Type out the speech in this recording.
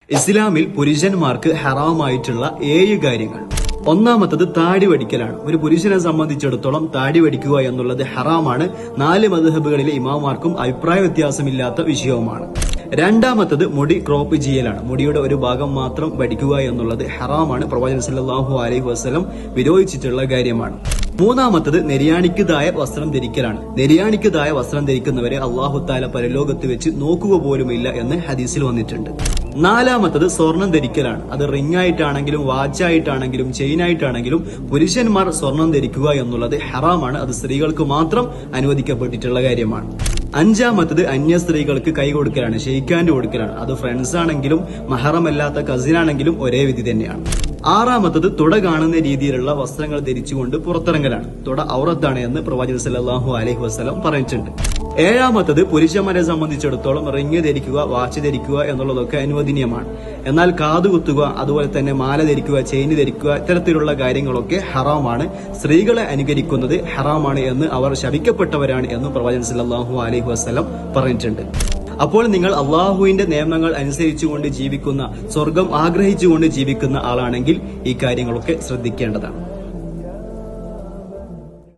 ഇസ്ലാമിൽ പുരുഷന്മാർക്ക് ഹറാമായിട്ടുള്ള 7 കാര്യങ്ങൾ. ഒന്നാമത്തത് താടി വടിക്കലാണ്. ഒരു പുരുഷനെ സംബന്ധിച്ചിടത്തോളം താടി വടിക്കുക എന്നുള്ളത് ഹറാമാണ്. 4 മദ്ഹബുകളിലെ ഇമാമാർക്കും അഭിപ്രായ വ്യത്യാസമില്ലാത്ത വിഷയവുമാണ്. രണ്ടാമത്തത് മുടി ക്രോപ്പ് ചെയ്യലാണ്. മുടിയുടെ ഒരു ഭാഗം മാത്രം വടിക്കുക എന്നുള്ളത് ഹറാമാണ്. പ്രവാചകൻ സല്ലല്ലാഹു അലൈഹി വസല്ലം വിരോധിച്ചിട്ടുള്ള കാര്യമാണ്. മൂന്നാമത്തത് നെര്യാണിക്കുതായ വസ്ത്രം ധരിക്കലാണ്. നെര്യാണിക്കുതായ വസ്ത്രം ധരിക്കുന്നവരെ അല്ലാഹു തആല പരലോകത്ത് വെച്ച് നോക്കുക പോലുമില്ല എന്ന് ഹദീസിൽ വന്നിട്ടുണ്ട്. നാലാമത്തത് സ്വർണം ധരിക്കലാണ്. അത് റിംഗ് ആയിട്ടാണെങ്കിലും വാച്ചായിട്ടാണെങ്കിലും ചെയിനായിട്ടാണെങ്കിലും പുരുഷന്മാർ സ്വർണം ധരിക്കുക എന്നുള്ളത് ഹറാമാണ്. അത് സ്ത്രീകൾക്ക് മാത്രം അനുവദിക്കപ്പെട്ടിട്ടുള്ള കാര്യമാണ്. അഞ്ചാമത്തത് അന്യ സ്ത്രീകൾക്ക് കൈ കൊടുക്കലാണ്, ഷെയ്ക്കാൻഡ് കൊടുക്കലാണ്. അത് ഫ്രണ്ട്സ് ആണെങ്കിലും മഹറമല്ലാത്ത കസിൻ ആണെങ്കിലും ഒരേ വിധി തന്നെയാണ്. ആറാമത്തത് തുട കാണുന്ന രീതിയിലുള്ള വസ്ത്രങ്ങൾ ധരിച്ചുകൊണ്ട് പുറത്തിറങ്ങലാണ്. തുട ഔറത്താണ് എന്ന് പ്രവാചകൻ സല്ലല്ലാഹു അലൈഹി വസല്ലം പറഞ്ഞിട്ടുണ്ട്. ഏഴാമത്തത് പുരുഷന്മാരെ സംബന്ധിച്ചിടത്തോളം റിംഗ് ധരിക്കുക, വാച്ച് ധരിക്കുക എന്നുള്ളതൊക്കെ അനുവദനീയമാണ്. എന്നാൽ കാതുകുത്തുക, അതുപോലെ തന്നെ മാല ധരിക്കുക, ചെയിൻ ധരിക്കുക, ഇത്തരത്തിലുള്ള കാര്യങ്ങളൊക്കെ ഹറാമാണ്. സ്ത്രീകളെ അനുകരിക്കുന്നത് ഹറാമാണ് എന്ന് അവർ ശപിക്കപ്പെട്ടവരാണ് എന്നും പ്രവാചകൻ സല്ലല്ലാഹു അലൈഹി വസല്ലം പറഞ്ഞിട്ടുണ്ട്. അപ്പോൾ നിങ്ങൾ അള്ളാഹുവിന്റെ നിയമങ്ങൾ അനുസരിച്ചുകൊണ്ട് ജീവിക്കുന്ന, സ്വർഗം ആഗ്രഹിച്ചുകൊണ്ട് ജീവിക്കുന്ന ആളാണെങ്കിൽ ഈ കാര്യങ്ങളൊക്കെ ശ്രദ്ധിക്കേണ്ടതാണ്.